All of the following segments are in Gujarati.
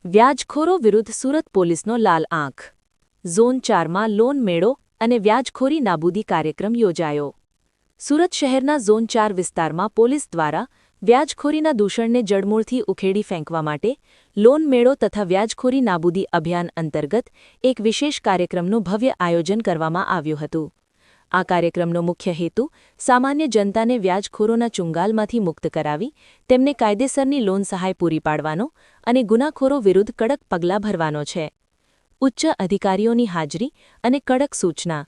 વ્યાજખોરો વિરુદ્ધ સુરત પોલીસનો લાલ આંખ. ઝોન 4માં લોન મેળો અને વ્યાજખોરી નાબૂદી કાર્યક્રમ યોજાયો. સુરત શહેરના ઝોન 4 વિસ્તારમાં પોલીસ દ્વારા વ્યાજખોરીના દૂષણને જડમૂળથી ઉખેડી ફેંકવા માટે લોન મેળો તથા વ્યાજખોરી નાબૂદી અભિયાન અંતર્ગત એક વિશેષ કાર્યક્રમનું ભવ્ય આયોજન કરવામાં આવ્યું હતું. આ કાર્યક્રમનો મુખ્ય હેતુ સામાન્ય જનતાને વ્યાજખોરોના ચુંગાલમાંથી મુક્ત કરાવી તેમને કાયદેસરની લોન સહાય પૂરી પાડવાનો અને ગુનાખોરો વિરુદ્ધ કડક પગલાં ભરવાનો છે. ઉચ્ચ અધિકારીઓની હાજરી અને કડક સૂચના.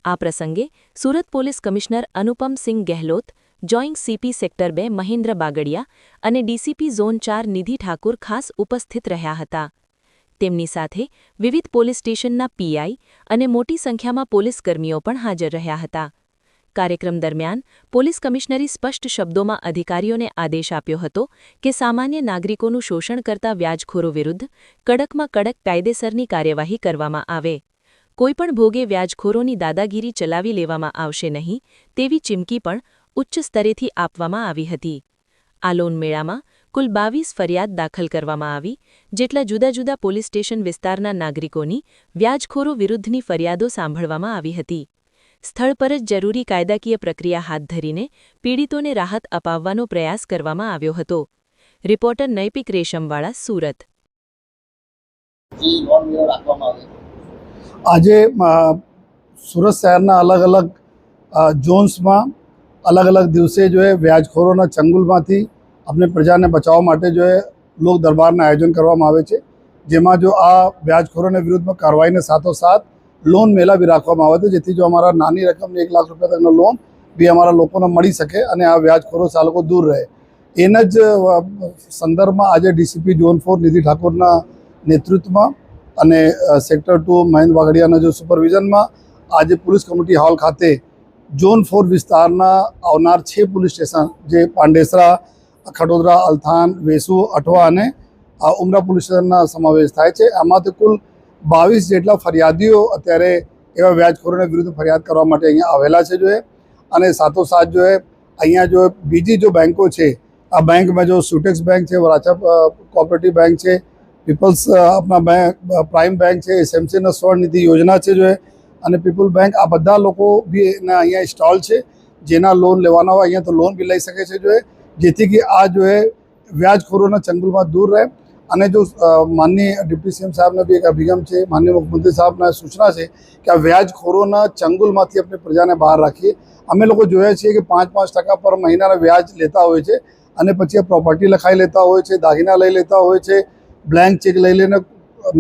આ પ્રસંગે Surat police commissioner Anupamsinh Gehlot, joint CP sector 2 Mahendra Bagadia અને ડીસીપી ઝોન 4 નિધિ ઠાકુર ખાસ ઉપસ્થિત રહ્યા હતા. તેમની સાથે વિવિધ પોલીસ સ્ટેશનના પીઆઈ અને મોટી સંખ્યામાં પોલીસકર્મીઓ પણ હાજર રહ્યા હતા. કાર્યક્રમ દરમિયાન પોલીસ કમિશનરે સ્પષ્ટ શબ્દોમાં અધિકારીઓને આદેશ આપ્યો હતો કે સામાન્ય નાગરિકોનું શોષણ કરતા વ્યાજખોરો વિરુદ્ધ કડકમાં કડક કાયદેસરની કાર્યવાહી કરવામાં આવે. કોઈપણ ભોગે વ્યાજખોરોની દાદાગીરી ચલાવી લેવામાં આવશે નહીં તેવી ચીમકી પણ ઉચ્ચ સ્તરેથી આપવામાં આવી હતી. આ લોન મેળામાં કુલ 22 ફરિયાદ દાખલ કરવામાં આવી, જેટલા જુદા જુદા પોલીસ સ્ટેશન વિસ્તારના નાગરિકોની વ્યાજખોરો વિરુદ્ધની ફરિયાદો સાંભળવામાં આવી હતી. સ્થળ પર જ જરૂરી કાયદાકીય પ્રક્રિયા હાથ ધરીને પીડિતોને રાહત અપાવવાનો પ્રયાસ કરવામાં આવ્યો હતો. રિપોર્ટર નૈપિક રેશમવાળા, સુરત. આજે સુરત શહેરના અલગ અલગ ઝોન્સમાં अलग अलग दिवसे जो है व्याजखोरों चंगुलमांथी अपने प्रजाने बचाव माटे जो है लोक दरबारना आयोजन करवामां आवे छे, जेमां जो आ व्याजखोरों विरुद्ध में कार्रवाई ने साथोसाथ लोन मेला भी राखवामां आवे छे, जेथी जो अमारा नानी रकम 1 लाख रुपया तकनो लोन भी अमारा लोकोने मळी शके अने आ व्याजखोरो साथे लोको दूर रहे. एना ज संदर्भमां आज डीसीपी ઝોન 4 निधि ठाकुरना नेतृत्वमां अने सेक्टर 2 મહેન્દ્ર બાગડિયાના जो सुपरविजનમાં आज पुलिस कमिटी हॉल खाते ઝોન 4 વિસ્તારના આવનાર 6 પોલીસ સ્ટેશન જે પાંડેસરા, ખડોદરા, અલથાણ, વેસુ, અઠવા અને ઉમરા પોલીસ સ્ટેશનના સમાવેશ થાય છે. આમાંથી કુલ 22 જેટલા ફરિયાદીઓ અત્યારે એવા વ્યાજખોરોને વિરુદ્ધ ફરિયાદ કરવા માટે અહીંયા આવેલા છે. જો અને સાથોસાથ જો અહીંયા જો બીજી જો બેંકો છે, આ બેંકમાં જો સુટેક્સ બેંક છે, વરાછા કોઓપરેટિવ બેંક છે, પીપલ્સ આપણા બેંક, પ્રાઇમ બેંક છે, એસએમસીના સ્વર્ણ નિધિ યોજના છે જો અને પીપલ બેંક, આ બધા લોકો બી એના અહીંયા સ્ટોલ છે, જેના લોન લેવાના હોય અહીંયા તો લોન બી લઈ શકે છે જો જેથી કે આ જો વ્યાજખોરોના ચંગુલમાં દૂર રહે. અને જો માનનીય ડિપ્ટી સીએમ સાહેબને બી એક અભિગમ છે, માનનીય મુખ્યમંત્રી સાહેબના સૂચના છે કે આ વ્યાજખોરોના ચંગુલમાંથી આપણે પ્રજાને બહાર રાખીએ. અમે લોકો જોયા છીએ કે 5-5% પર મહિનાના વ્યાજ લેતા હોય છે અને પછી આ પ્રોપર્ટી લખાઈ લેતા હોય છે, દાગીના લઈ લેતા હોય છે, બ્લેન્ક ચેક લઈ લઈને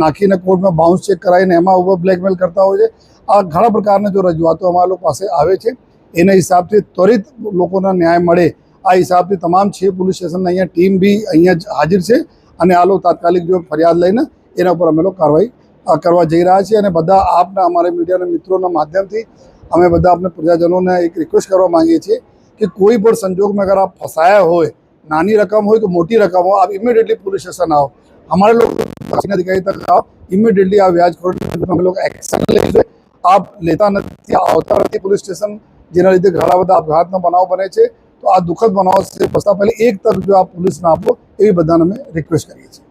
નાખીને કોર્ટમાં બાઉન્સ ચેક કરાવીને એમાં ઉપર બ્લેકમેલ કરતા હોય છે. આ ઘણા પ્રકારના જો રજૂઆતો અમારા લોકો પાસે આવે છે, એના હિસાબથી ત્વરિત લોકોને ન્યાય મળે આ હિસાબથી તમામ 6 પોલીસ સ્ટેશનના અહીંયા ટીમ બી અહીંયા હાજર છે અને આ લોકો તાત્કાલિક જો ફરિયાદ લઈને એના ઉપર અમે લોકો કાર્યવાહી કરવા જઈ રહ્યા છીએ. અને બધા આપના અમારા મીડિયાના મિત્રોના માધ્યમથી અમે બધા આપણે પ્રજાજનોને એક રિક્વેસ્ટ કરવા માંગીએ છીએ કે કોઈ પણ સંજોગમાં અગર આપ ફસાયા હોય, નાની રકમ હોય કે મોટી રકમ हो, आप इमीडिएटली पुलिस स्टेशन आओ. हमारे लोग अधिकारी तक आओ, इमीडिएटली आ व्याजखोर हम लोग एक्शन ले. आप लेता नहीं, आवता नहीं पुलिस स्टेशन, जेना लीधे घણા બધા આપઘાતનો બનાવ બને છે. તો આ દુઃખદ બનાવ से बचता पहले एक तक जो आप पुलिस ने आपो एवी बधाने અમે રિક્વેસ્ટ કરીએ છીએ.